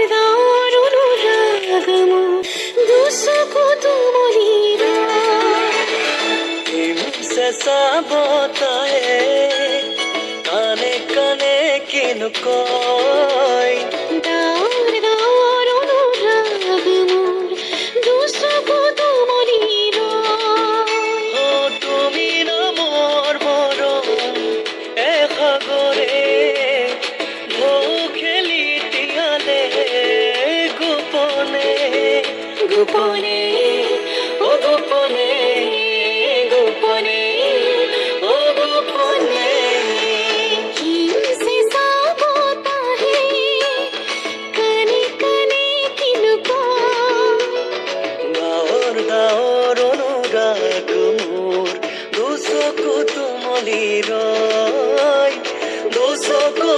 দাওর অনুরাগ মোর দুসকু তুমলিরা হিমসে সাবতায়ে কানে কানে কিন কয় দাওর দাওর অনুরাগ মোর দুসকু তুমলিরা ও তুমি না মোর মরম এ খবরে ঢৌ খেলি তিয়ালে গোপনে গোপনে ও গোপনে গোপনে ও গোপনে हिमसे साबोता है कने कने किनको দাওর অনুরাগ মোর দুসকু তুমলি রয় দুসকু